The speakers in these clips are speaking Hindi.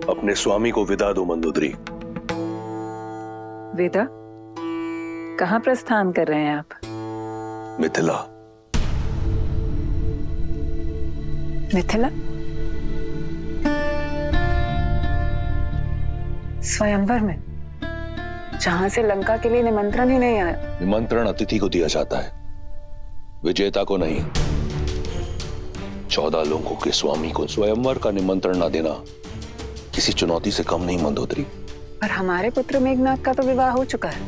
अपने स्वामी को विदा दो मंदोदरी। विदा? कहाँ प्रस्थान कर रहे हैं आप? मिथिला। मिथिला? स्वयंवर में, जहां से लंका के लिए निमंत्रण ही नहीं आया। निमंत्रण अतिथि को दिया जाता है, विजेता को नहीं। 14 लोगों के स्वामी को स्वयंवर का निमंत्रण न देना किसी चुनौती से कम नहीं मंदोदरी। पर हमारे पुत्र मेघनाथ का तो विवाह हो चुका है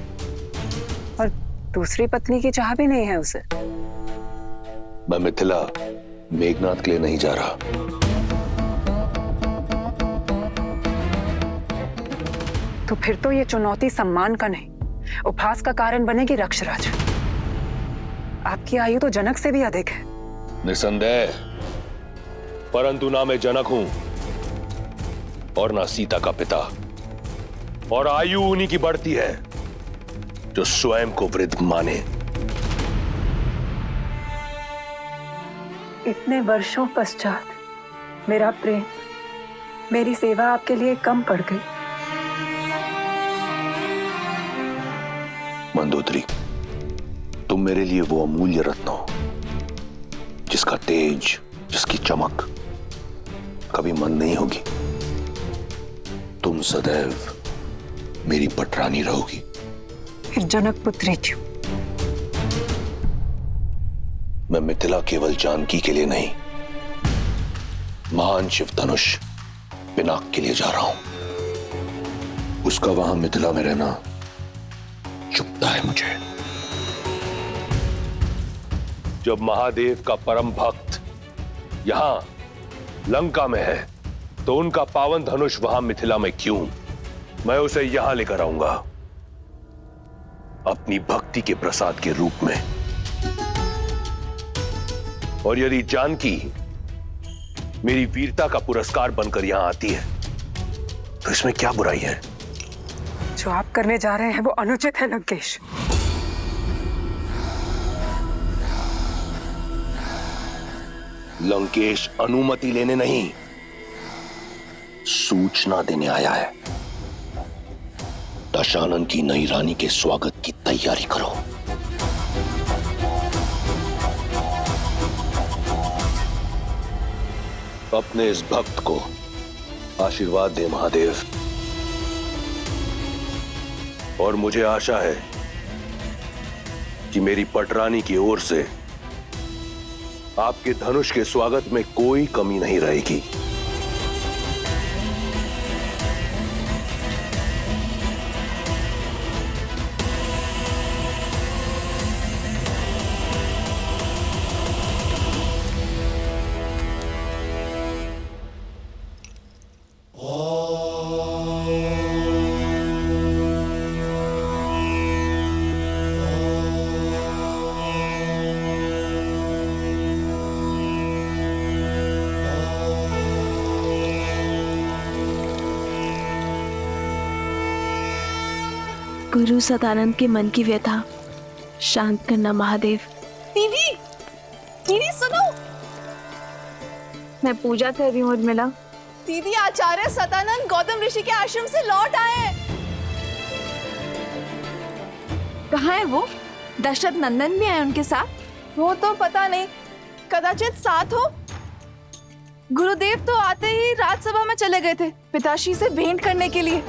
और दूसरी पत्नी की चाह भी नहीं है उसे। मैं मिथिला मेघनाथ के लिए नहीं जा रहा। तो फिर तो ये चुनौती सम्मान का नहीं, उपहास का कारण बनेगी रक्षराज। आपकी आयु तो जनक से भी अधिक है। निसंदेह, परंतु ना मैं जनक हूं और ना सीता का पिता। और आयु उन्हीं की बढ़ती है जो स्वयं को वृद्ध माने। इतने वर्षों पश्चात मेरा प्रेम, मेरी सेवा आपके लिए कम पड़ गई। मंदोदरी, तुम मेरे लिए वो अमूल्य रत्न हो जिसका तेज, जिसकी चमक कभी मंद नहीं होगी। तुम सदैव मेरी पटरानी रहोगी। फिर जनक पुत्री क्यों? मैं मिथिला केवल जानकी के लिए नहीं, महान शिव धनुष पिनाक के लिए जा रहा हूं। उसका वहां मिथिला में रहना चुभता है मुझे। जब महादेव का परम भक्त यहां लंका में है तो उनका पावन धनुष वहां मिथिला में क्यों? मैं उसे यहां लेकर आऊंगा अपनी भक्ति के प्रसाद के रूप में। और यदि जानकी मेरी वीरता का पुरस्कार बनकर यहां आती है तो इसमें क्या बुराई है? जो आप करने जा रहे हैं वो अनुचित है लंकेश। लंकेश अनुमति लेने नहीं, सूचना देने आया है। दशानन की नई रानी के स्वागत की तैयारी करो। अपने इस भक्त को आशीर्वाद दे महादेव। और मुझे आशा है कि मेरी पटरानी की ओर से आपके धनुष के स्वागत में कोई कमी नहीं रहेगी। गुरु सदानंद के मन की व्यथा शांत करना महादेव। दीदी, दीदी सुनो। मैं पूजा कर रही हूँ उर्मिला। दीदी, आचार्य सदानंद गौतम ऋषि के आश्रम से लौट आए। कहाँ है वो? दशरथ नंदन भी आए उनके साथ? वो तो पता नहीं, कदाचित साथ हो। गुरुदेव तो आते ही राजसभा में चले गए थे पिताश्री से भेंट करने के लिए।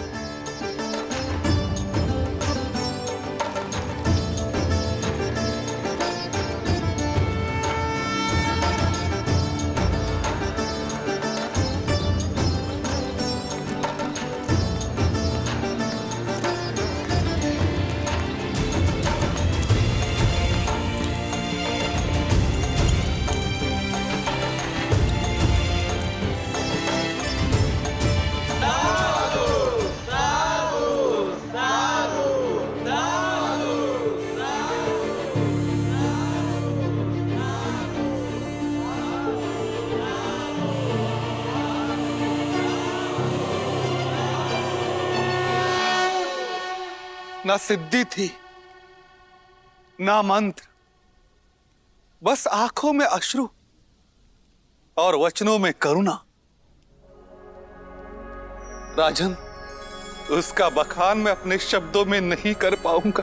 ना सिद्धि थी ना मंत्र, बस आंखों में अश्रु और वचनों में करुणा। राजन, उसका बखान मैं अपने शब्दों में नहीं कर पाऊंगा।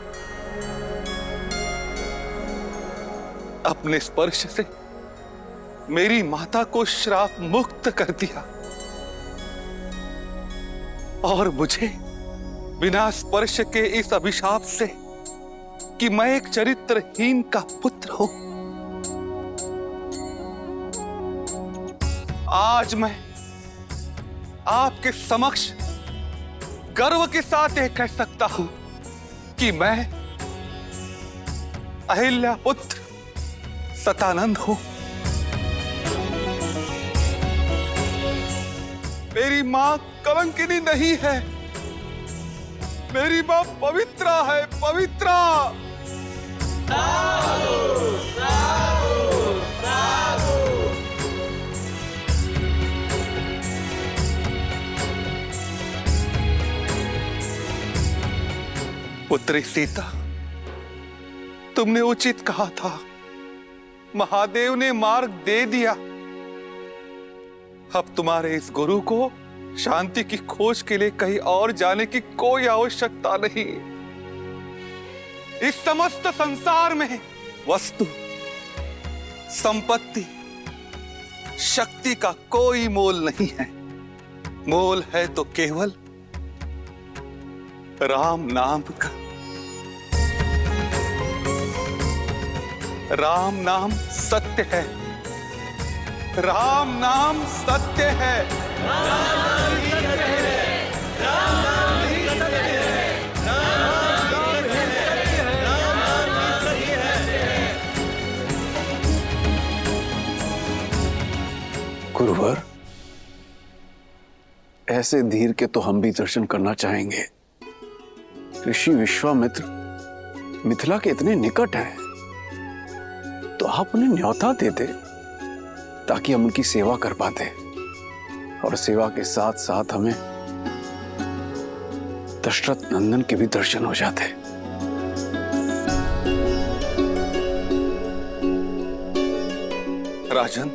अपने स्पर्श से मेरी माता को श्राप मुक्त कर दिया और मुझे बिना स्पर्श के इस अभिशाप से कि मैं एक चरित्रहीन का पुत्र हूं, आज मैं आपके समक्ष गर्व के साथ यह कह सकता हूं कि मैं अहिल्या पुत्र सतानंद हूं। मेरी मां कलंकिनी नहीं है, मेरी मां पवित्रा है, पवित्रा। पुत्री सीता, तुमने उचित कहा था, महादेव ने मार्ग दे दिया। अब तुम्हारे इस गुरु को शांति की खोज के लिए कहीं और जाने की कोई आवश्यकता नहीं। इस समस्त संसार में वस्तु, संपत्ति, शक्ति का कोई मोल नहीं है। मोल है तो केवल राम नाम का। राम नाम सत्य है, राम नाम सत्य है। गुरुवर, ऐसे धीर के तो हम भी दर्शन करना चाहेंगे। ऋषि विश्वामित्र मिथिला के इतने निकट हैं, तो आप उन्हें न्योता दे दे ताकि हम उनकी सेवा कर पाते, और सेवा के साथ साथ हमें दशरथ नंदन के भी दर्शन हो जाते। राजन,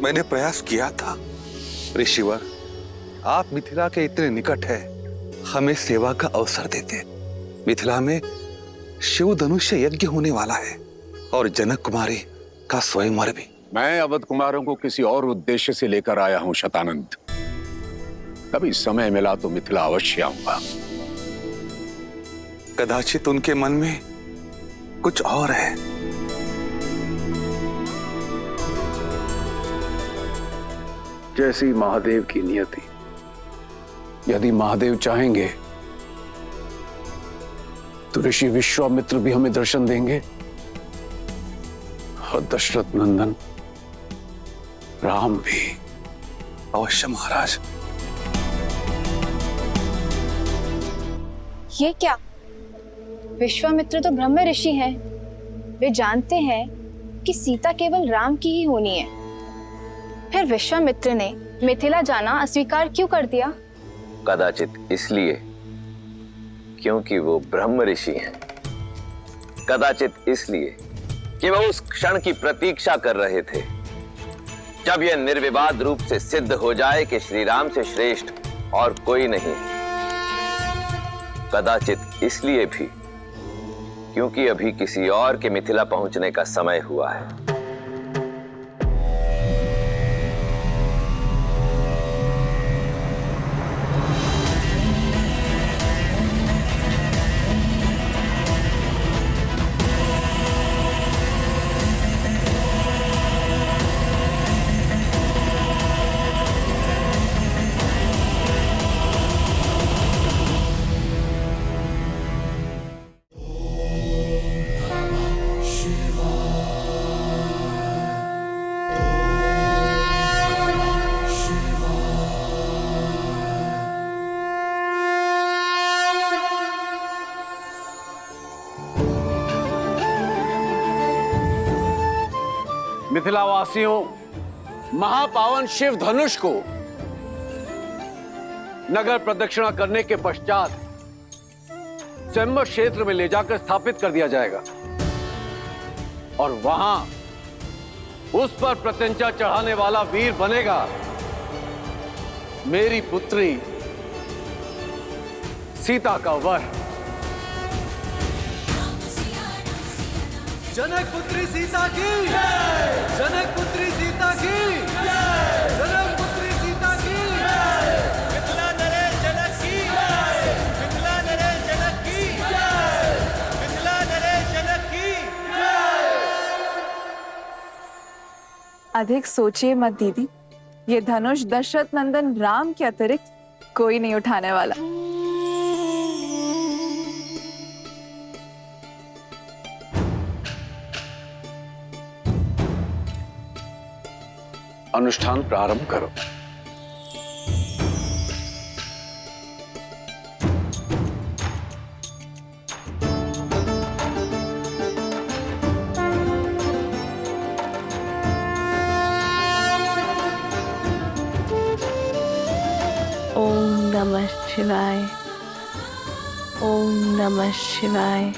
मैंने प्रयास किया था। ऋषिवर, आप मिथिला के इतने निकट है, हमें सेवा का अवसर देते। मिथिला में शिव धनुष्य यज्ञ होने वाला है और जनक कुमारी का स्वयंवर भी। मैं अवध कुमारों को किसी और उद्देश्य से लेकर आया हूं शतानंद। कभी समय मिला तो मिथिला अवश्य आऊंगा। कदाचित उनके मन में कुछ और है। जैसी महादेव की नियति। यदि महादेव चाहेंगे तो ऋषि विश्वामित्र भी हमें दर्शन देंगे, और दशरथ नंदन राम भी। अवश्य महाराज। ये क्या? विश्वामित्र तो ब्रह्म ऋषि हैं। वे जानते हैं कि सीता केवल राम की ही होनी है। फिर विश्वामित्र ने मिथिला जाना अस्वीकार क्यों कर दिया? कदाचित इसलिए क्योंकि वो ब्रह्म ऋषि हैं। कदाचित इसलिए कि वो उस क्षण की प्रतीक्षा कर रहे थे जब यह निर्विवाद रूप से सिद्ध हो जाए कि श्री राम से श्रेष्ठ और कोई नहीं। कदाचित इसलिए भी क्योंकि अभी किसी और के मिथिला पहुंचने का समय हुआ है। मिथिलावासियों, महापावन शिव धनुष को नगर प्रदक्षिणा करने के पश्चात स्वयंवर क्षेत्र में ले जाकर स्थापित कर दिया जाएगा, और वहां उस पर प्रत्यंचा चढ़ाने वाला वीर बनेगा मेरी पुत्री सीता का वर। जनक पुत्री सीता की जय, जनक पुत्री सीता की जय, जनक पुत्री सीता की जय, मिथिला नरेश जनक की जय, मिथिला नरेश जनक की जय, मिथिला नरेश जनक की जय। अधिक सोचिए मत दीदी, ये धनुष दशरथ नंदन राम के अतिरिक्त कोई नहीं उठाने वाला। अनुष्ठान प्रारंभ करो। ओम नमः शिवाय। ओम नमः शिवाय।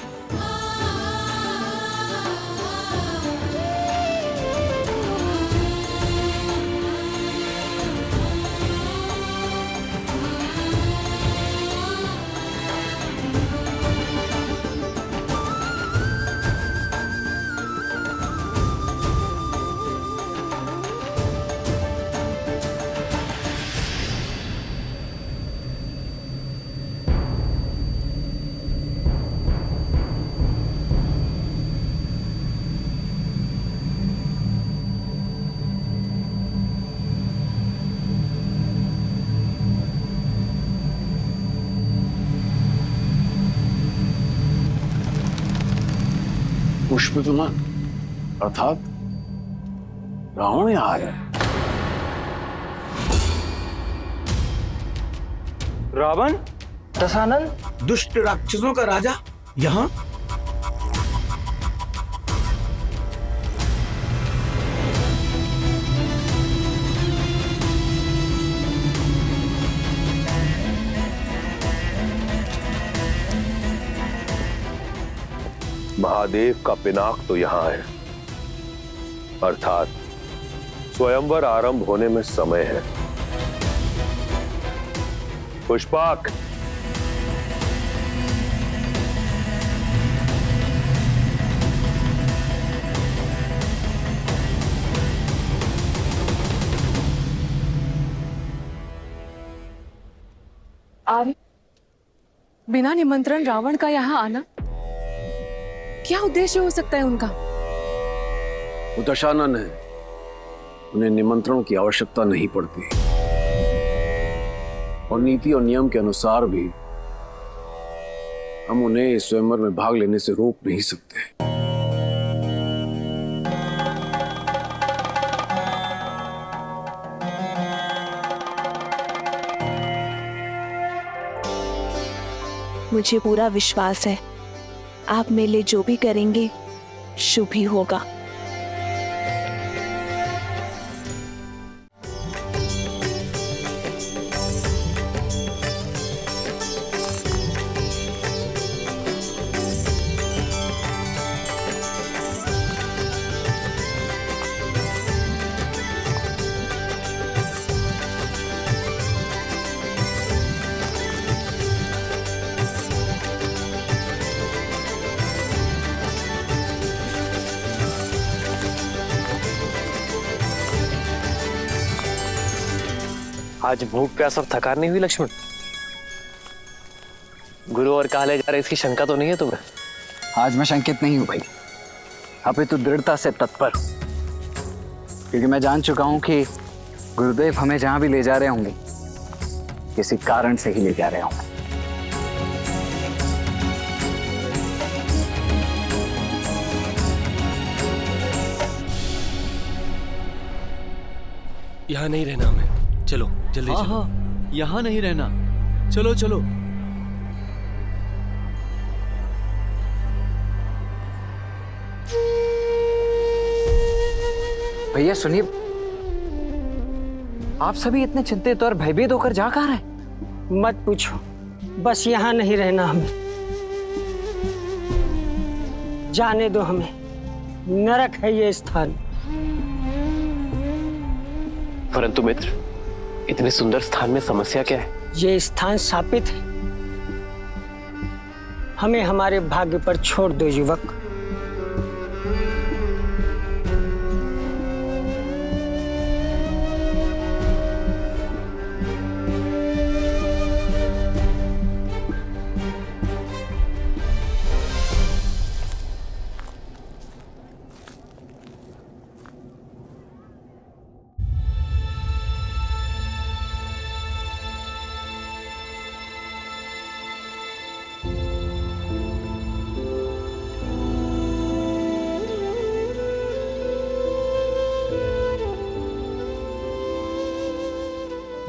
पुष्प विमान अर्थात रावण यहाँ आया। रावण, दशानन, दुष्ट राक्षसों का राजा यहाँ? महादेव का पिनाक तो यहां है, अर्थात स्वयंवर आरंभ होने में समय है। पुष्पाक, आर्य, बिना निमंत्रण रावण का यहाँ आना, क्या उद्देश्य हो सकता है उनका? वो दशानन है, उन्हें निमंत्रण की आवश्यकता नहीं पड़ती और नीति और नियम के अनुसार भी हम उन्हें इस स्वयंवर में भाग लेने से रोक नहीं सकते। मुझे पूरा विश्वास है आप मेरे लिए जो भी करेंगे शुभ ही होगा। आज भूख प्यास और थकान नहीं हुई लक्ष्मण? गुरु और कहा ले जा रहे, इसकी शंका तो नहीं है तुम्हें? आज मैं शंकित नहीं हूं भाई, अपितु दृढ़ता से तत्पर, क्योंकि मैं जान चुका हूं कि गुरुदेव हमें जहां भी ले जा रहे होंगे किसी कारण से ही ले जा रहे होंगे। यहाँ नहीं रहना हमें, चलो जल्दी चलो। हाँ, यहाँ नहीं रहना, चलो चलो। भैया सुनिए, आप सभी इतने चिंतित और भयभीत होकर जा कहाँ रहे? मत पूछो, बस यहाँ नहीं रहना हमें, जाने दो हमें, नरक है ये स्थान। परंतु मित्र, इतने सुंदर स्थान में समस्या क्या है? ये स्थान शापित है। हमें हमारे भाग्य पर छोड़ दो युवक।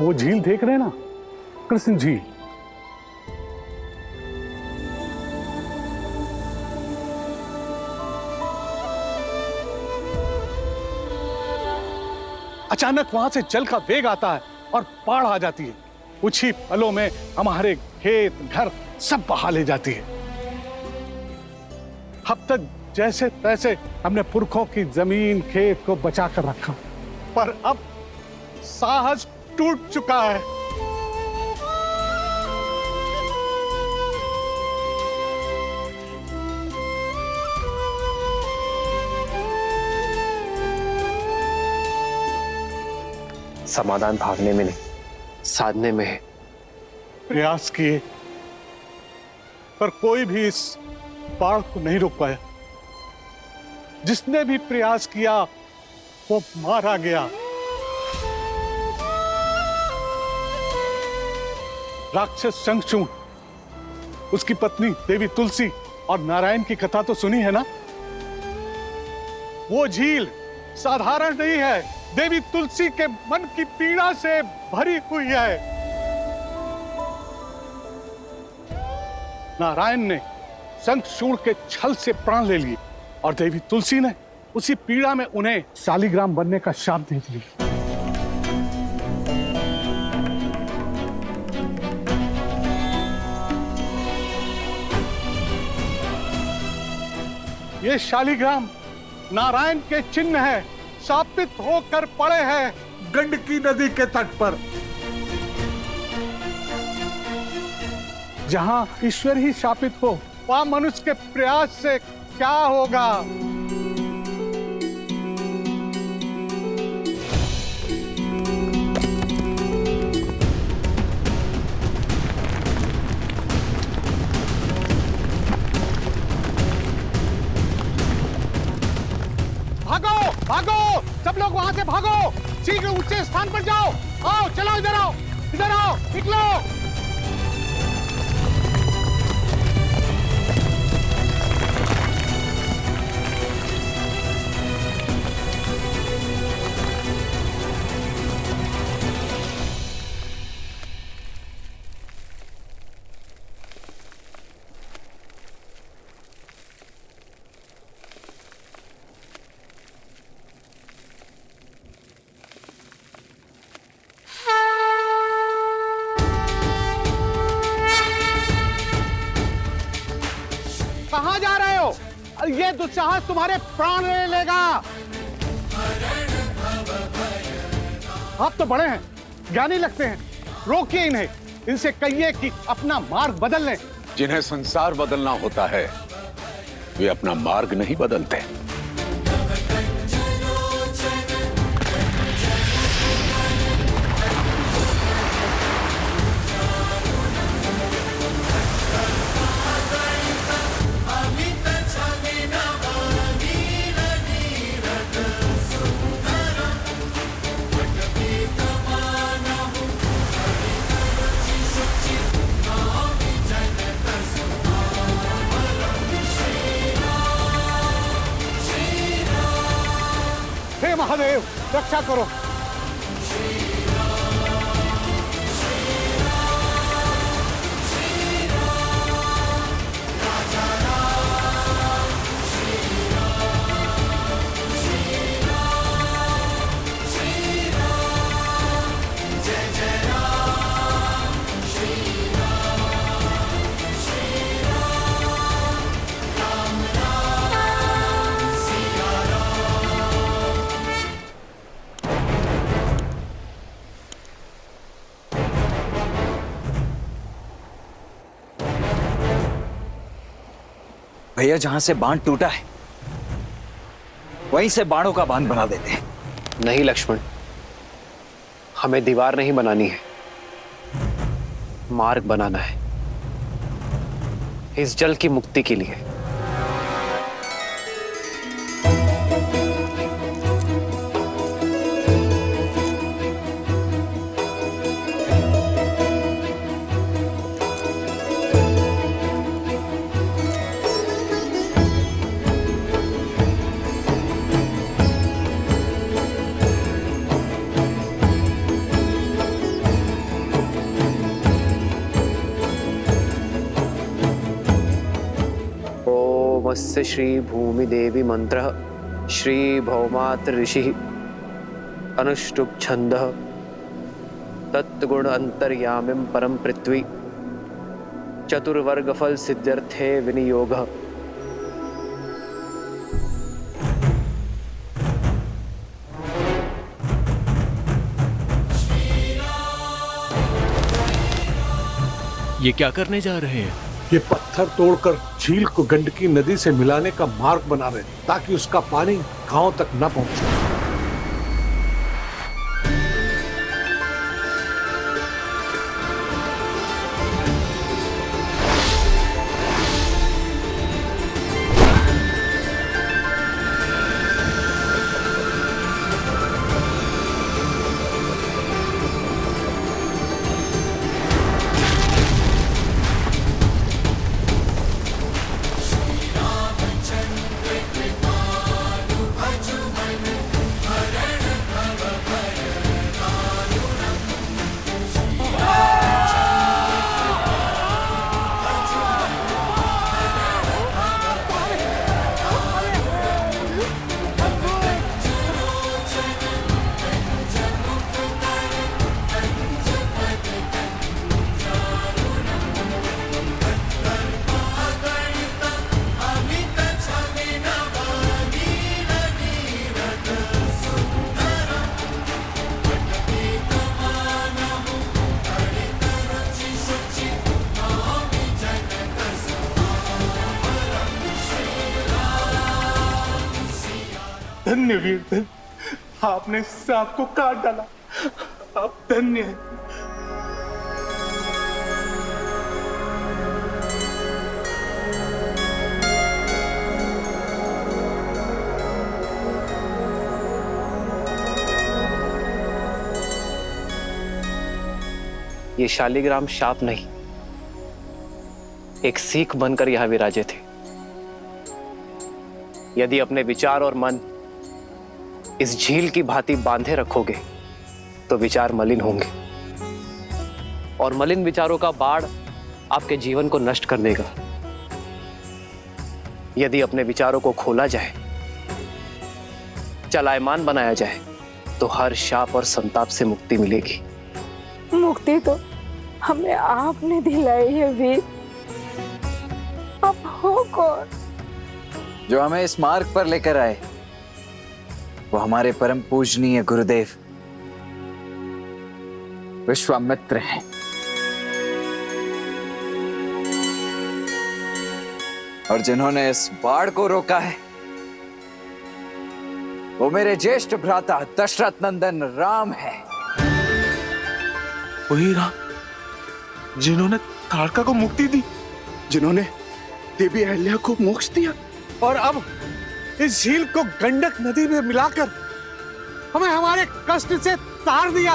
वो झील देख रहे हैं ना, कृष्ण झील। अचानक वहां से जल का वेग आता है और बाढ़ आ जाती है। कुछ ही पलों में हमारे खेत घर सब बहा ले जाती है। अब तक जैसे तैसे हमने पुरखों की जमीन खेत को बचा कर रखा, पर अब साहस टूट चुका है। समाधान भागने में नहीं, साधने में है। प्रयास किए, पर कोई भी इस बाढ़ को नहीं रोक पाया। जिसने भी प्रयास किया वो मारा गया। राक्षस शंखचूड़, उसकी पत्नी देवी तुलसी और नारायण की कथा तो सुनी है ना। वो झील साधारण नहीं है, देवी तुलसी के मन की पीड़ा से भरी हुई है। नारायण ने शंखचूड़ के छल से प्राण ले लिए और देवी तुलसी ने उसी पीड़ा में उन्हें शालिग्राम बनने का शाप दे दिया। ये शालिग्राम नारायण के चिन्ह है, शापित होकर पड़े हैं गंडकी नदी के तट पर। जहां ईश्वर ही शापित हो, वहां मनुष्य के प्रयास से क्या होगा। भागो, सब लोग वहां से भागो, शीघ्र ऊंचे स्थान पर जाओ। आओ, चलो इधर आओ, निकलो। कहां जा रहे हो? ये दुस्साहस तुम्हारे प्राण ले लेगा। आप तो बड़े हैं, ज्ञानी लगते हैं, रोकिए इन्हें। इनसे कहिए कि अपना मार्ग बदल लें। जिन्हें संसार बदलना होता है वे अपना मार्ग नहीं बदलते। हे महादेव, रक्षा करो। भैया जहां से बांध टूटा है वहीं से बाणों का बांध बना देते हैं। नहीं लक्ष्मण, हमें दीवार नहीं बनानी है, मार्ग बनाना है इस जल की मुक्ति के लिए। ओमस्य श्री भूमि देवी मंत्र श्री भौमात्र ऋषि अनुष्टुप छंद तत्गुण अंतर्यामिं परम पृथ्वी चतुर्वर्ग फल सिद्ध्यर्थे विनियोग। ये क्या करने जा रहे हैं? ये पत्थर तोड़कर झील को गंडकी नदी से मिलाने का मार्ग बना रहे हैं ताकि उसका पानी गांव तक न पहुंचे। धन्य वीर धन्य, आपने सांप को काट डाला, आप धन्य हैं। ये शालिग्राम शाप नहीं, एक सीख बनकर यहां विराजे थे। यदि अपने विचार और मन इस झील की भांति बांधे रखोगे तो विचार मलिन होंगे और मलिन विचारों का बाढ़ आपके जीवन को नष्ट कर देगा। यदि अपने विचारों को खोला जाए, चलायमान बनाया जाए तो हर शाप और संताप से मुक्ति मिलेगी। मुक्ति तो हमें आपने दिलाई है वीर, अब हो कौन? जो हमें इस मार्ग पर लेकर आए वो हमारे परम पूजनीय गुरुदेव विश्वामित्र हैं। और जिन्होंने इस बाढ़ को रोका है वो मेरे ज्येष्ठ भ्राता दशरथ नंदन राम है। वही राम जिन्होंने ताड़का को मुक्ति दी, जिन्होंने देवी अहल्या को मोक्ष दिया और अब इस झील को गंडक नदी में मिलाकर हमें हमारे कष्ट से तार दिया।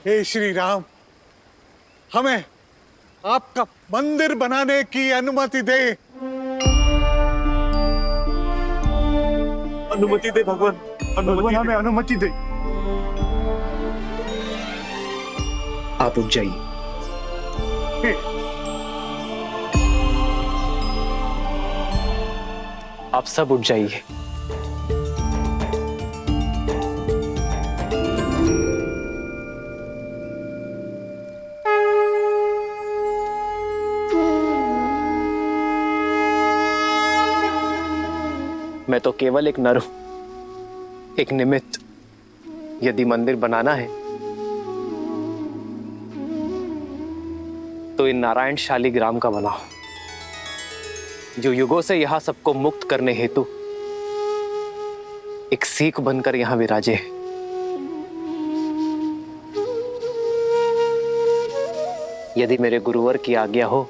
हे श्री राम, हमें आपका मंदिर बनाने की अनुमति दे। अनुमति दे भगवान, भगवान हमें अनुमति दे। आप उठ जाइए। आप सब उठ जाइए। मैं मैं तो केवल एक नर हूं, एक निमित्त। यदि मंदिर बनाना है तो इन नारायण शालिग्राम का बनाओ, जो युगों से यहां सबको मुक्त करने हेतु एक सीख बनकर यहां विराजे है। यदि मेरे गुरुवर की आज्ञा हो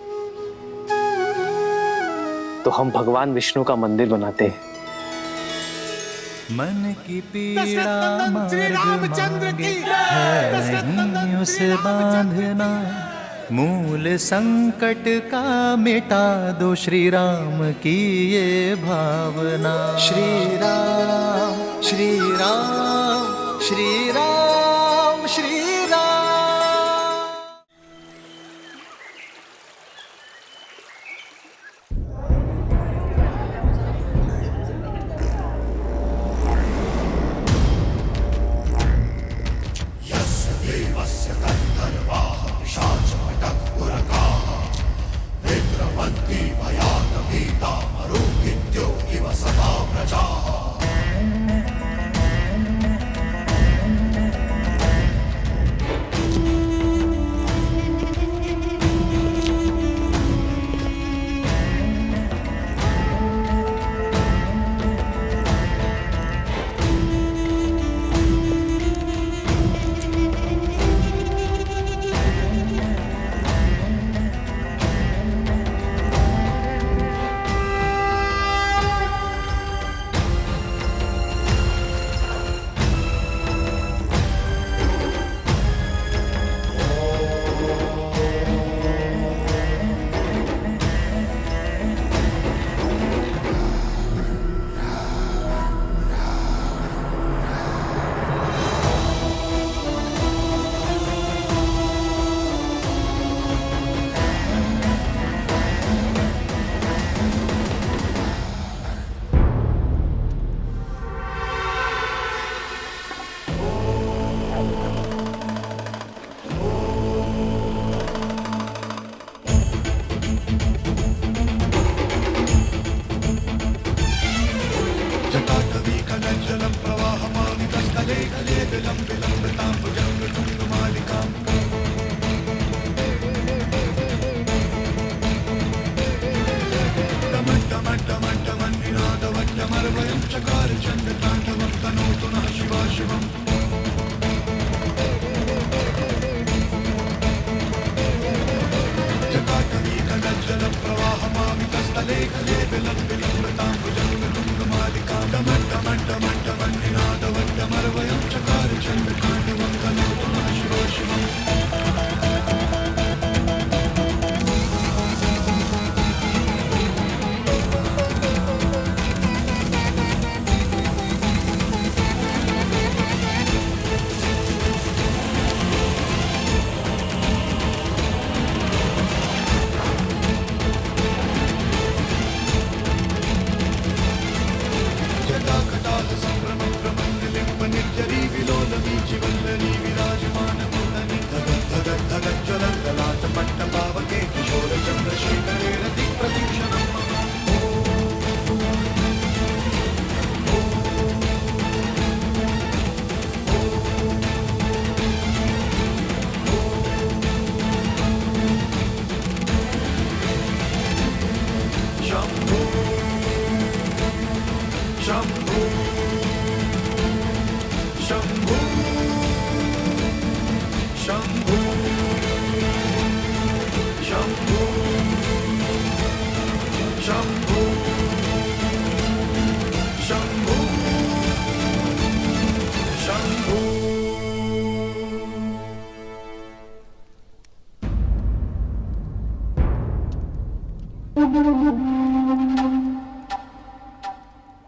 तो हम भगवान विष्णु का मंदिर बनाते हैं। मन की पीड़ा मार्ग मांगे है नहीं उसे बांधना, मूल संकट का मिटा दो श्री राम की ये भावना। श्री राम श्री राम श्री राम श्री राम।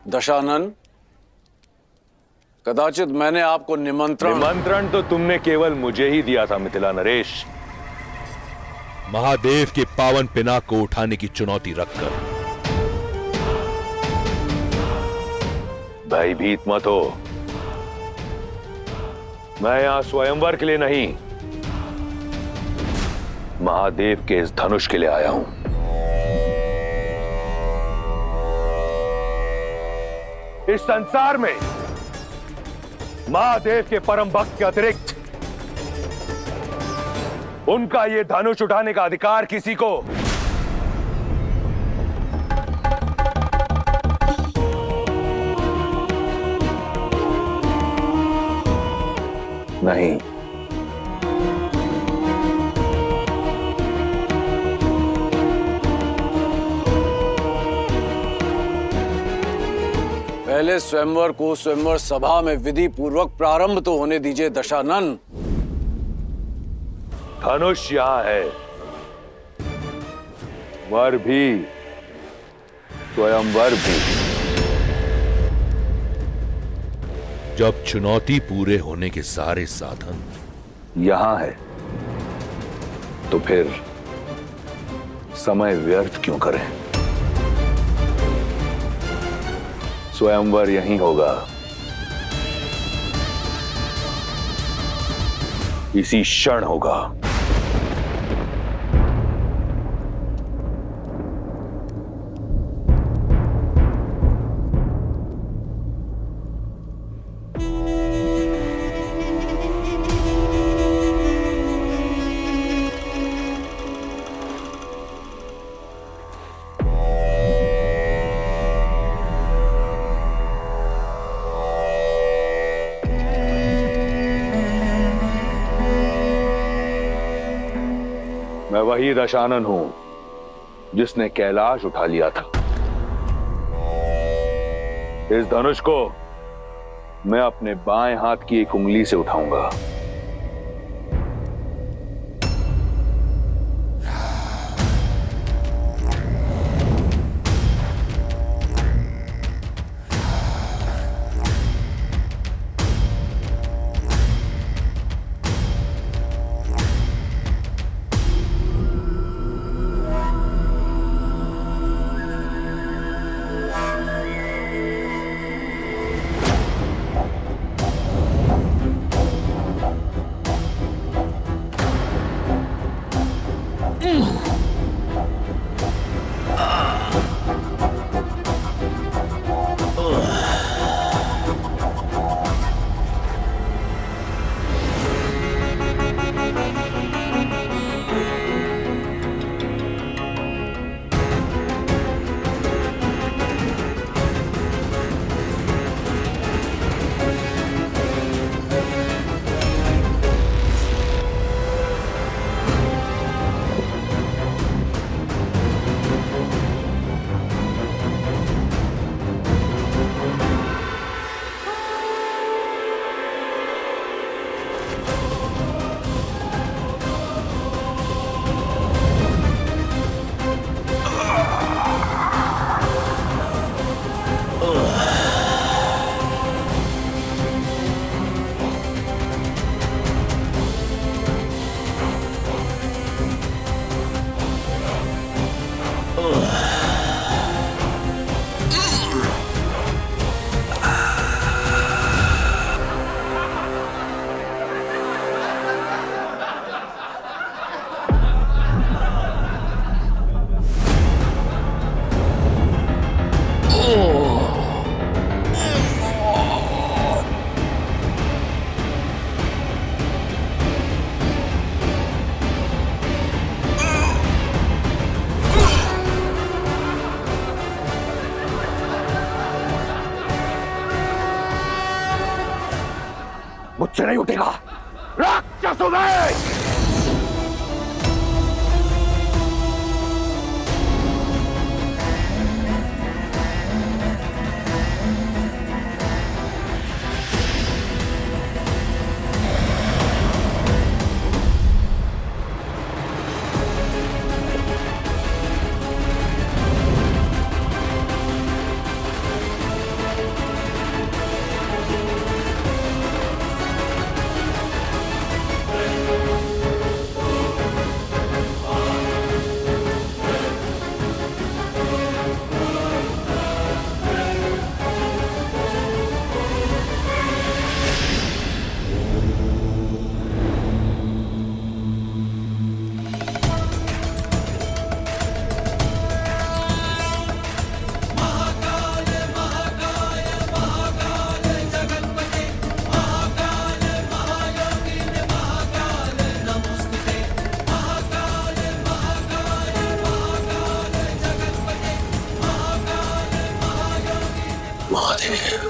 दशानन, कदाचित मैंने आपको निमंत्रण तो तुमने केवल मुझे ही दिया था मिथिला नरेश। महादेव के पावन पिनाक को उठाने की चुनौती रखकर। भयभीत मत हो, मैं यहां स्वयंवर के लिए नहीं, महादेव के इस धनुष के लिए आया हूं। इस संसार में महादेव के परम भक्त के अतिरिक्त उनका ये धनुष उठाने का अधिकार किसी को नहीं। पहले स्वयंवर को स्वयंवर सभा में विधि पूर्वक प्रारंभ तो होने दीजिए दशानन। धनुष यहां है, वर भी, स्वयंवर भी। जब चुनौती पूरे होने के सारे साधन यहां है तो फिर समय व्यर्थ क्यों करें? स्वयंवर यहीं होगा, इसी क्षण होगा। मैं वही दशानन हूं जिसने कैलाश उठा लिया था। इस धनुष को मैं अपने बाएं हाथ की एक उंगली से उठाऊंगा। मुझसे नहीं उठेगा राक्षसों में। महादेव।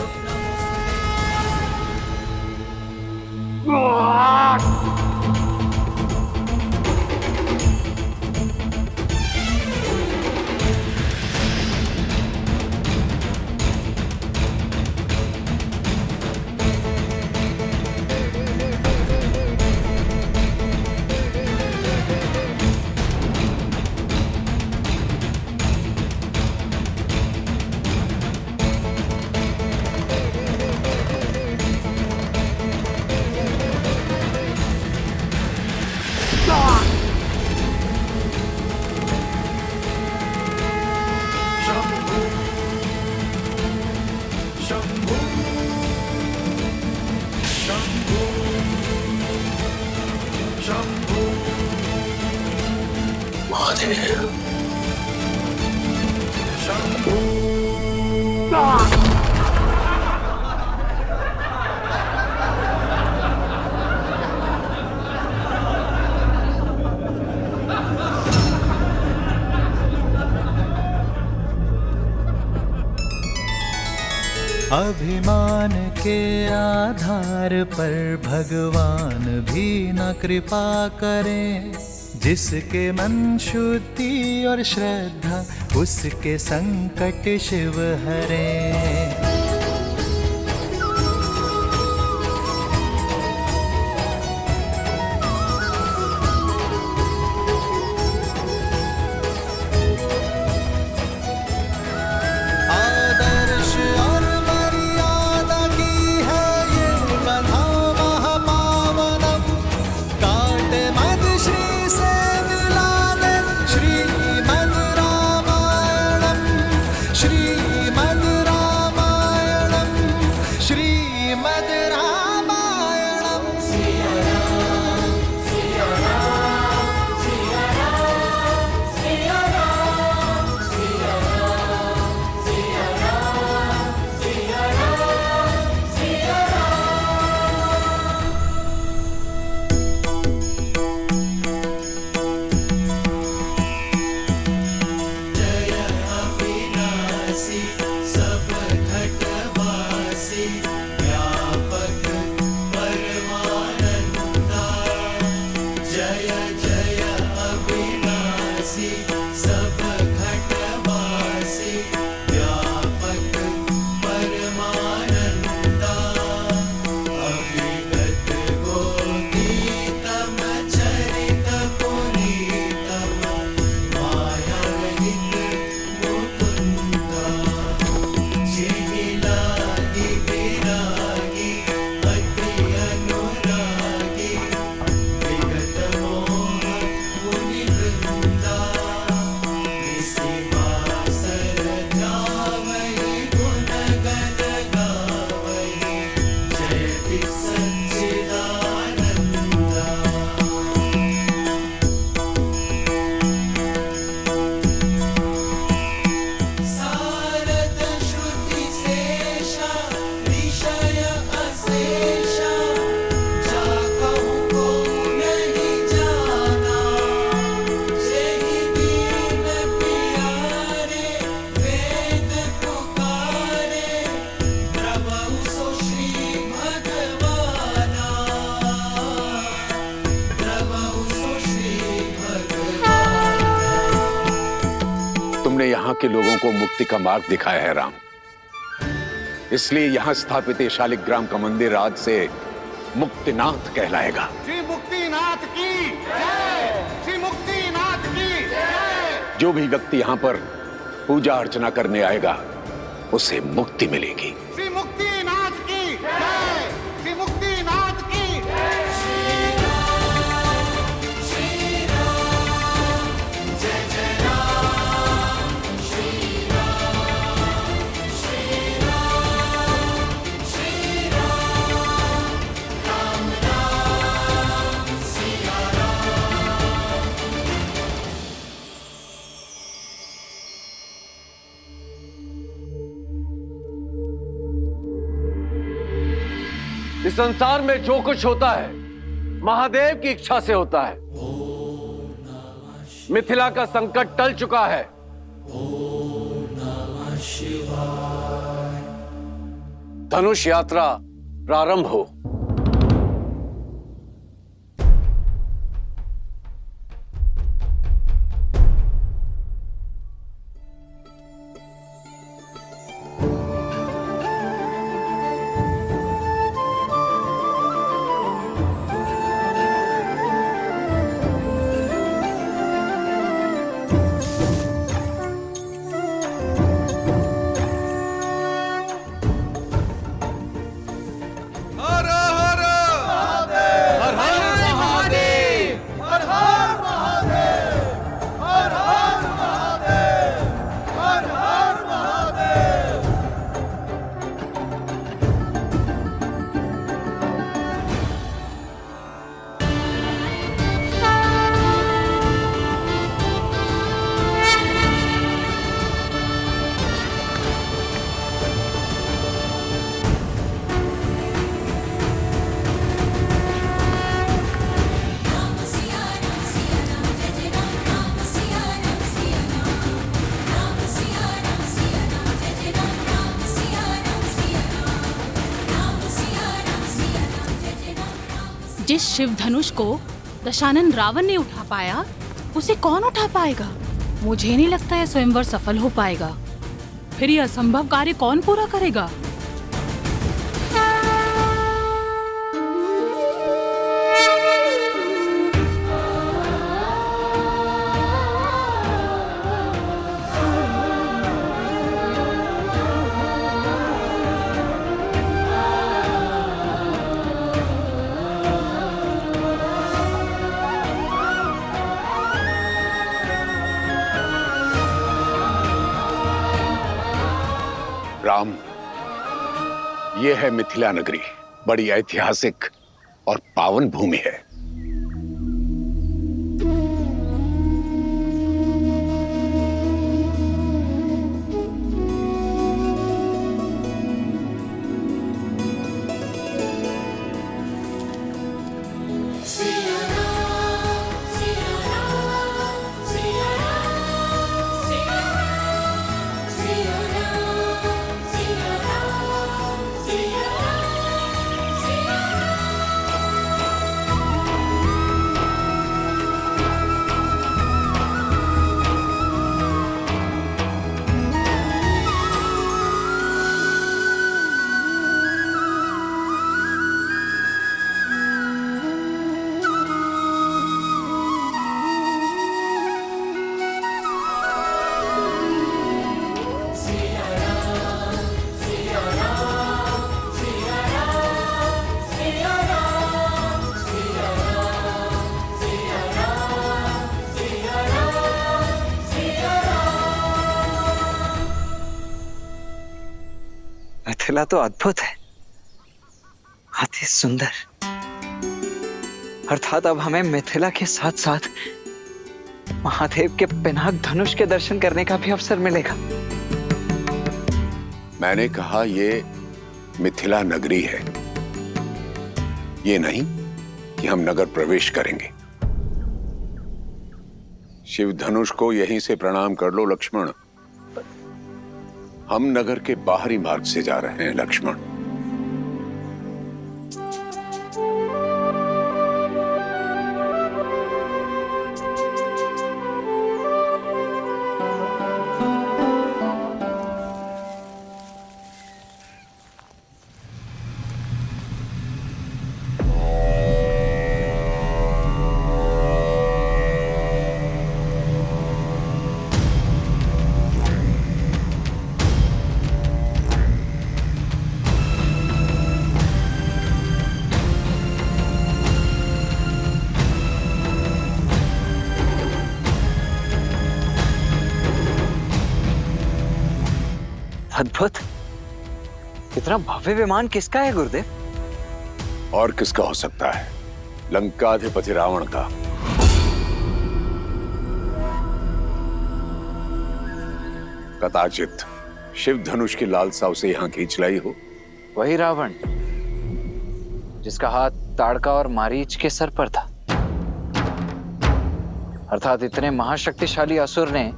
अभिमान के आधार पर भगवान भी न कृपा करें। जिसके मन शुद्धि और श्रद्धा उसके संकट शिव हरें। तुमने यहाँ के लोगों को मुक्ति का मार्ग दिखाया है राम, इसलिए यहाँ स्थापित ये शालिग्राम का मंदिर आज से मुक्तिनाथ कहलाएगा। श्री मुक्तिनाथ की जय, श्री मुक्तिनाथ की जय। जो भी व्यक्ति यहाँ पर पूजा अर्चना करने आएगा उसे मुक्ति मिलेगी। श्री मुक्तिनाथ की जय, श्री मुक्तिनाथ की जय। इस संसार में जो कुछ होता है महादेव की इच्छा से होता है। मिथिला का संकट टल चुका है। धनुष यात्रा प्रारंभ हो। जिस शिव धनुष को दशानन रावण ने उठा पाया, उसे कौन उठा पाएगा? मुझे नहीं लगता यह स्वयंवर सफल हो पाएगा। फिर यह असंभव कार्य कौन पूरा करेगा? राम, यह है मिथिला नगरी, बड़ी ऐतिहासिक और पावन भूमि है। मिथिला तो अद्भुत है, अति सुंदर। अर्थात अब हमें मिथिला के साथ साथ महादेव के पिनाक धनुष के दर्शन करने का भी अवसर मिलेगा। मैंने कहा ये मिथिला नगरी है, ये नहीं कि हम नगर प्रवेश करेंगे। शिव धनुष को यहीं से प्रणाम कर लो लक्ष्मण। हम नगर के बाहरी मार्ग से जा रहे हैं लक्ष्मण। अद्भुत, इतना भव्य विमान किसका है गुरुदेव? और किसका हो सकता है? लंकाधिपति रावण का। कदाचित शिव धनुष की लालसा उसे यहां खींच लाई हो। वही रावण जिसका हाथ ताड़का और मारीच के सर पर था। अर्थात इतने महाशक्तिशाली असुर ने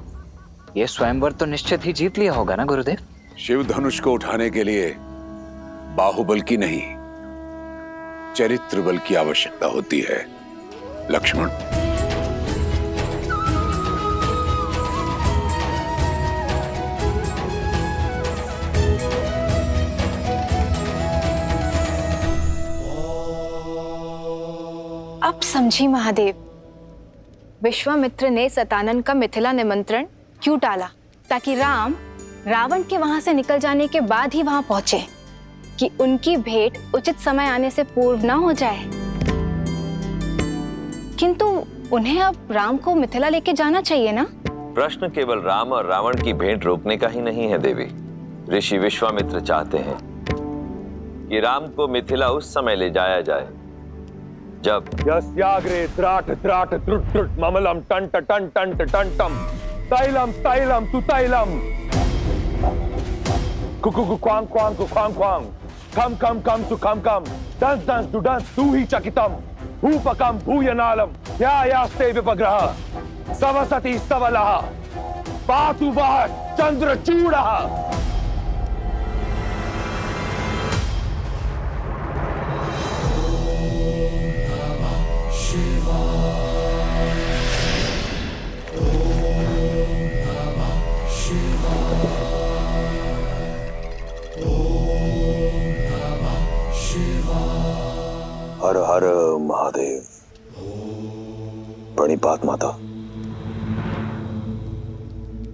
यह स्वयंवर तो निश्चित ही जीत लिया होगा ना गुरुदेव? शिव धनुष को उठाने के लिए बाहुबल की नहीं, चरित्र बल की आवश्यकता होती है लक्ष्मण। अब समझी महादेव, विश्वामित्र ने सतानन का मिथिला निमंत्रण क्यों टाला, ताकि राम रावण के वहां से निकल जाने के बाद ही वहां पहुंचे, कि उनकी भेंट उचित समय आने से पूर्व ना हो जाए। किंतु उन्हें अब राम को मिथिला लेके जाना चाहिए ना? प्रश्न केवल राम और रावण की भेंट रोकने का ही नहीं है देवी। ऋषि विश्वामित्र चाहते हैं कि राम को मिथिला उस समय ले जाया जाए जब यस्याग्रे त्राट त्राट त्रुट त्रुट ममलम टंट टंट टंट टंटम तैलम तैलम तु तैलम Kuku Quang Quang Quang Quang कम कम कम सु कम कम दंस दंस दु दंस तु ही चकितम भूपकम भूयनालम या यास्ते विपग्रह सवसति सवलः पातु वः चंद्रचूडः। हर हर महादेव। प्रणिपात माता।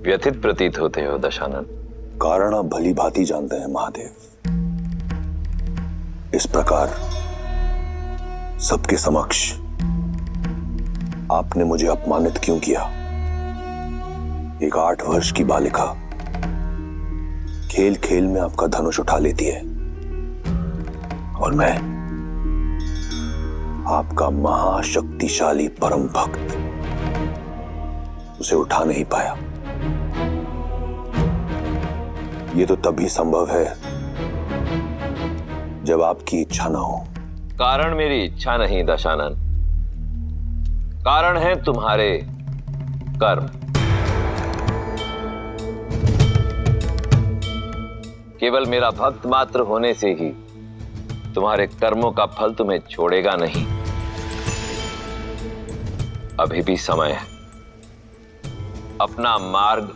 व्यथित प्रतीत होते हो दशानन। कारण आप भली भांति जानते हैं महादेव। इस प्रकार सबके समक्ष आपने मुझे अपमानित क्यों किया? एक 8 वर्ष की बालिका खेल खेल में आपका धनुष उठा लेती है और मैं आपका महाशक्तिशाली परम भक्त उसे उठा नहीं पाया। ये तो तभी संभव है जब आपकी इच्छा ना हो। कारण मेरी इच्छा नहीं दशानन, कारण है तुम्हारे कर्म। केवल मेरा भक्त मात्र होने से ही तुम्हारे कर्मों का फल तुम्हें छोड़ेगा नहीं। अभी भी समय है, अपना मार्ग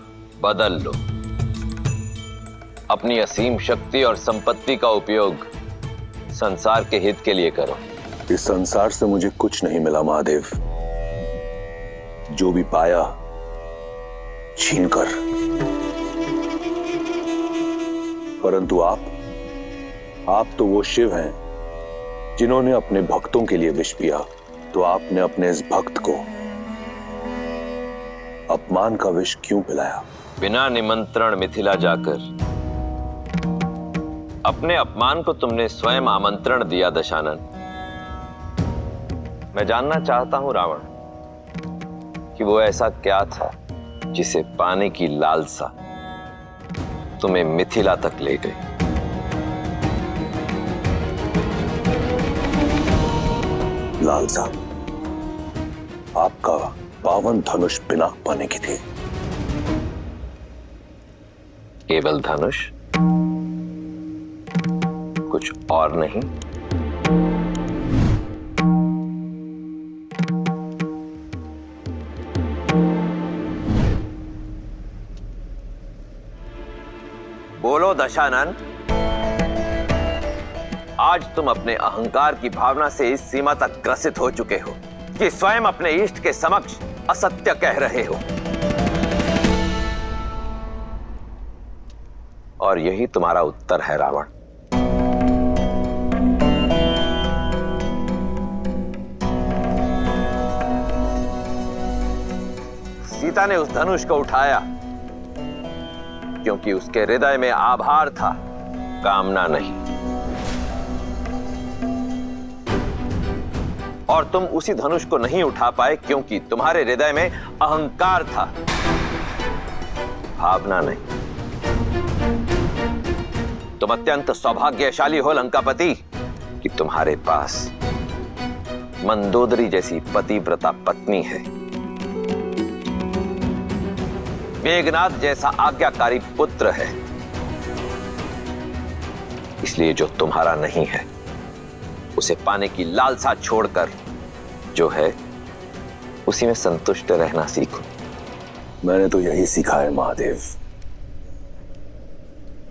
बदल लो। अपनी असीम शक्ति और संपत्ति का उपयोग संसार के हित के लिए करो। इस संसार से मुझे कुछ नहीं मिला महादेव। जो भी पाया छीनकर, परंतु आप तो वो शिव हैं जिन्होंने अपने भक्तों के लिए विष पिया। तो आपने अपने इस भक्त को अपमान का विष क्यों पिलाया? बिना निमंत्रण मिथिला जाकर अपने अपमान को तुमने स्वयं आमंत्रण दिया दशानन। मैं जानना चाहता हूं रावण कि वो ऐसा क्या था जिसे पाने की लालसा तुम्हें मिथिला तक ले गई। लालसा आपका पावन धनुष पिनाक पाने की थी। केवल धनुष, कुछ और नहीं? बोलो दशानन, आज तुम अपने अहंकार की भावना से इस सीमा तक ग्रसित हो चुके हो कि स्वयं अपने इष्ट के समक्ष असत्य कह रहे हो, और यही तुम्हारा उत्तर है रावण। सीता ने उस धनुष को उठाया क्योंकि उसके हृदय में आभार था, कामना नहीं। और तुम उसी धनुष को नहीं उठा पाए क्योंकि तुम्हारे हृदय में अहंकार था, भावना नहीं। तुम अत्यंत सौभाग्यशाली हो लंकापति कि तुम्हारे पास मंदोदरी जैसी पतिव्रता पत्नी है, मेघनाद जैसा आज्ञाकारी पुत्र है, इसलिए जो तुम्हारा नहीं है उसे पाने की लालसा छोड़कर जो है उसी में संतुष्ट रहना सीखो। मैंने तो यही सीखा है महादेव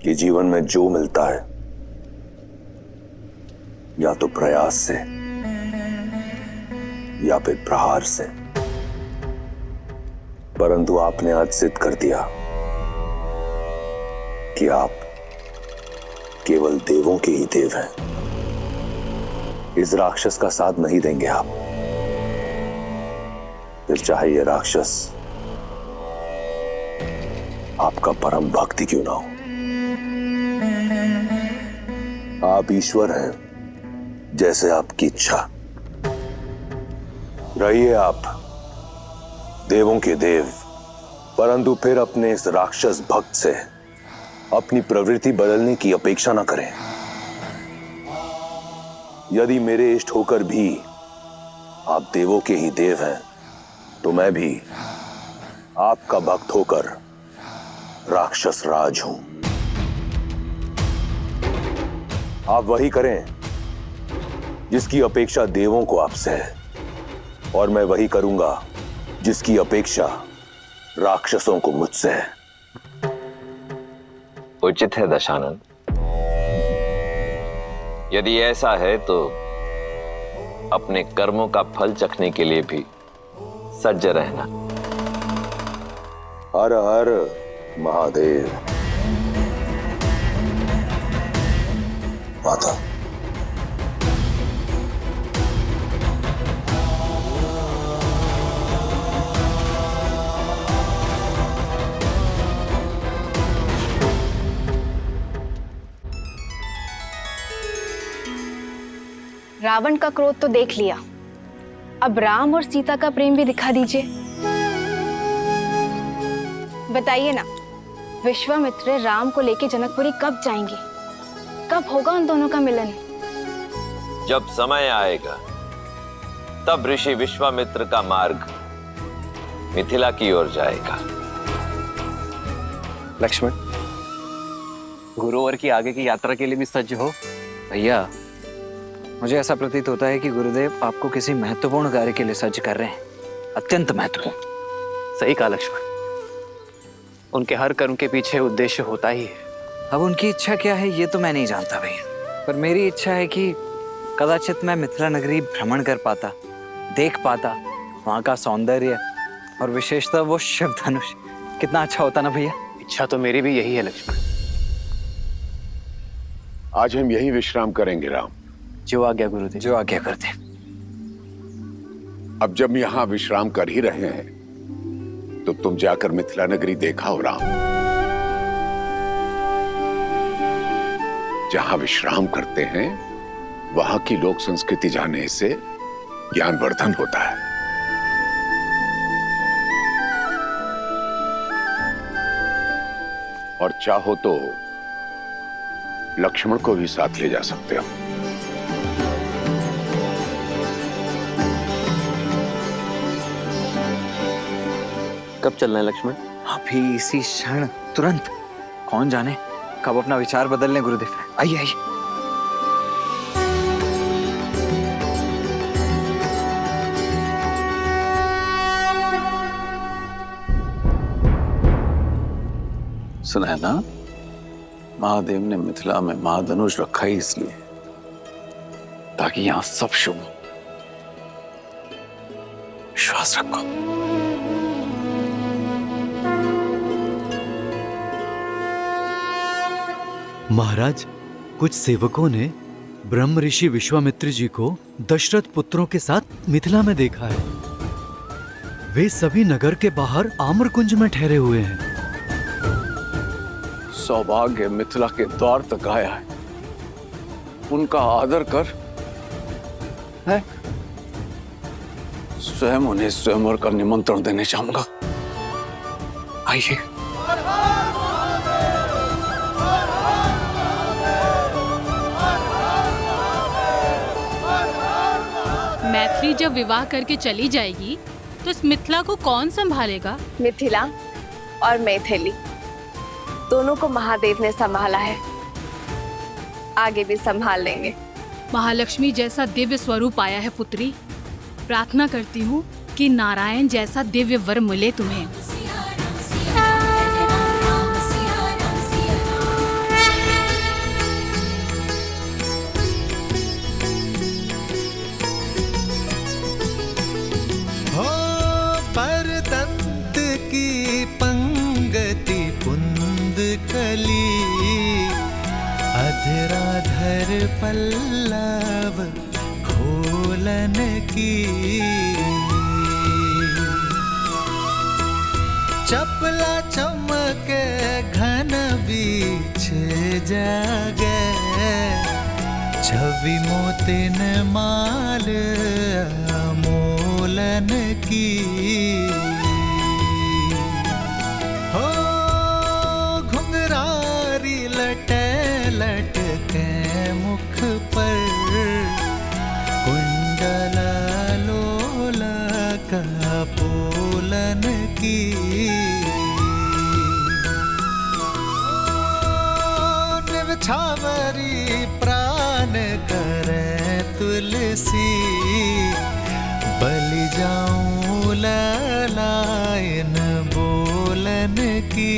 कि जीवन में जो मिलता है या तो प्रयास से या फिर प्रहार से, परंतु आपने आज सिद्ध कर दिया कि आप केवल देवों के ही देव हैं। इस राक्षस का साथ नहीं देंगे आप, फिर चाहे ये राक्षस आपका परम भक्ति क्यों ना हो। आप ईश्वर हैं, जैसे आपकी इच्छा। रहिए आप देवों के देव, परंतु फिर अपने इस राक्षस भक्त से अपनी प्रवृत्ति बदलने की अपेक्षा न करें। यदि मेरे इष्ट होकर भी आप देवों के ही देव हैं, तो मैं भी आपका भक्त होकर राक्षस राज हूं। आप वही करें जिसकी अपेक्षा देवों को आपसे है, और मैं वही करूंगा जिसकी अपेक्षा राक्षसों को मुझसे है। उचित है दशानन। यदि ऐसा है तो अपने कर्मों का फल चखने के लिए भी सज्ज रहना। हर हर महादेव। माता, रावण का क्रोध तो देख लिया, अब राम और सीता का प्रेम भी दिखा दीजिए। बताइए ना, विश्वामित्र राम को लेके जनकपुरी कब जाएंगे? कब होगा उन दोनों का मिलन? जब समय आएगा तब ऋषि विश्वामित्र का मार्ग मिथिला की ओर जाएगा। लक्ष्मण, गुरुवर की आगे की यात्रा के लिए भी सज्ज हो। भैया, मुझे ऐसा प्रतीत होता है कि गुरुदेव आपको किसी महत्वपूर्ण कार्य के लिए सज्ज कर रहे हैं, अत्यंत महत्वपूर्ण। सही कहा लक्ष्मण, उनके हर कर्म के पीछे उद्देश्य होता ही है। अब उनकी इच्छा क्या है ये तो मैं नहीं जानता भैया, पर मेरी इच्छा है कि कदाचित मैं मिथिला नगरी भ्रमण कर पाता, देख पाता वहाँ का सौंदर्य और विशेषतः वो शिव धनुष। कितना अच्छा होता ना भैया। इच्छा तो मेरी भी यही है लक्ष्मण। आज हम यही विश्राम करेंगे राम। जो आज्ञा गुरुदेव। जो आज्ञा करते। अब जब यहाँ विश्राम कर ही रहे हैं तो तुम जाकर मिथिला नगरी देखा हो राम। जहाँ विश्राम करते हैं वहां की लोक संस्कृति जानने से ज्ञानवर्धन होता है। और चाहो तो लक्ष्मण को भी साथ ले जा सकते हो। कब चलना है लक्ष्मण? अभी इसी क्षण, तुरंत। कौन जाने कब अपना विचार बदल लें गुरुदेव। आइए आइए। सुनैना, महादेव ने मिथिला में महाधनुष रखा ही इसलिए ताकि यहां सब शुभ हो। विश्वास रखो। महाराज, कुछ सेवकों ने ब्रह्म ऋषि विश्वामित्र जी को दशरथ पुत्रों के साथ मिथिला में देखा है। वे सभी नगर के बाहर आम्रकुंज में ठहरे हुए हैं। सौभाग्य मिथिला के द्वार तक आया है, उनका आदर कर। है स्वयं उन्हें स्वयंवर का निमंत्रण देने चाहूंगा। आइए। मैथिली जब विवाह करके चली जाएगी तो इस मिथिला को कौन संभालेगा? मिथिला और मैथिली दोनों को महादेव ने संभाला है। आगे भी संभाल लेंगे। महालक्ष्मी जैसा दिव्य स्वरूप आया है पुत्री। प्रार्थना करती हूँ कि नारायण जैसा दिव्य वर मिले तुम्हें। हो परदंत की पंगति पुंद कली, अधराधर पल्लव खोलन की, चपला चमके घन बीच जागे, छवि मोतिन माल अमोलन की। हो घुंघरारी लटे लटके मुख पर, कुंडल लोला का पोलन की। निवछावरी प्राण करे तुलसी, बलि जाऊं ललायन बोलन की।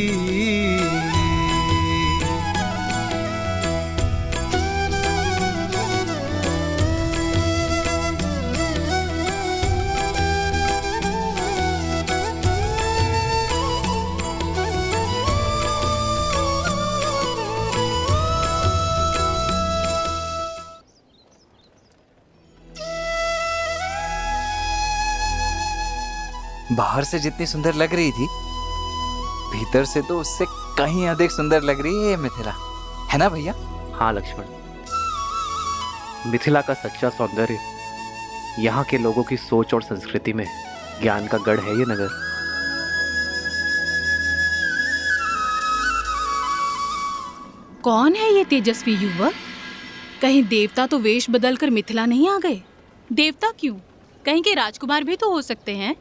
बाहर से जितनी सुंदर लग रही थी, भीतर से तो उससे कहीं अधिक सुंदर लग रही है ये मिथिला, है ना भैया? हाँ लक्ष्मण, मिथिला का सच्चा सौंदर्य यहाँ के लोगों की सोच और संस्कृति में ज्ञान का गढ़ है ये नगर। कौन है ये तेजस्वी युवक? कहीं देवता तो वेश बदलकर मिथिला नहीं आ गए? देवता क्यों, कहीं के राजकुमार भी तो हो सकते हैं।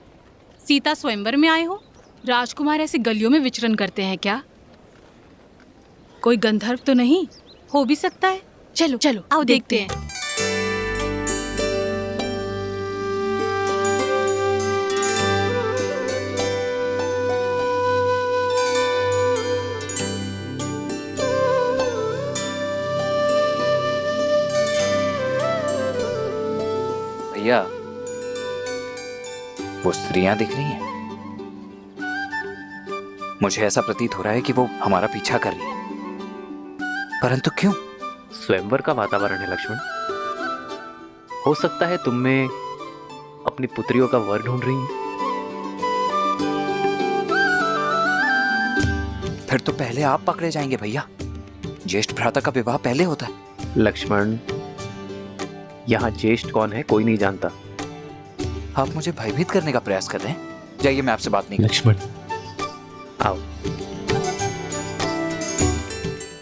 सीता स्वयंवर में आए हो, राजकुमार ऐसे गलियों में विचरण करते हैं क्या? कोई गंधर्व तो नहीं हो भी सकता है। चलो चलो आओ देखते हैं। भैया, वो स्त्रियां दिख रही हैं। मुझे ऐसा प्रतीत हो रहा है कि वो हमारा पीछा कर रही है, परंतु क्यों? स्वयंवर का वातावरण है लक्ष्मण। हो सकता है तुम में अपनी पुत्रियों का वर ढूंढ रही हैं। फिर तो पहले आप पकड़े जाएंगे भैया। ज्येष्ठ भ्राता का विवाह पहले होता है। लक्ष्मण, यहाँ ज्येष्ठ कौन है कोई नहीं जानता। आप मुझे भयभीत करने का प्रयास कर रहे हैं। जाइए, मैं आपसे बात नहीं कर। लक्ष्मण आओ।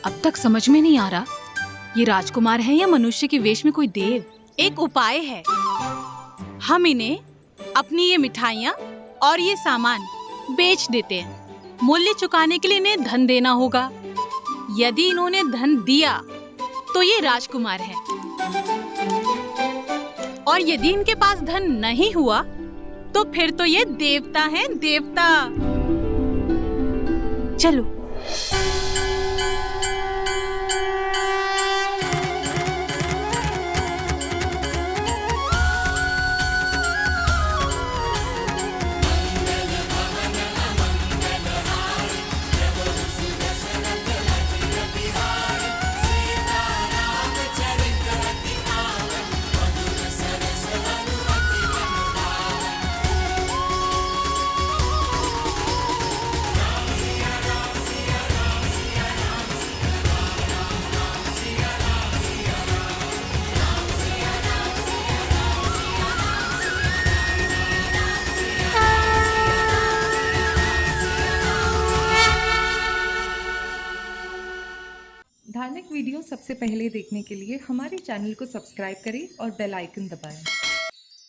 अब तक समझ में नहीं आ रहा ये राजकुमार है या मनुष्य के वेश में कोई देव। एक उपाय है, हम इन्हें अपनी ये मिठाइयाँ और ये सामान बेच देते हैं। मूल्य चुकाने के लिए इन्हें धन देना होगा। यदि इन्होंने धन दिया तो ये राजकुमार है, और यदि इनके पास धन नहीं हुआ तो फिर तो ये देवता हैं, देवता। चलो। धार्मिक वीडियो सबसे पहले देखने के लिए हमारे चैनल को सब्सक्राइब करें और बेल आइकन दबाएं।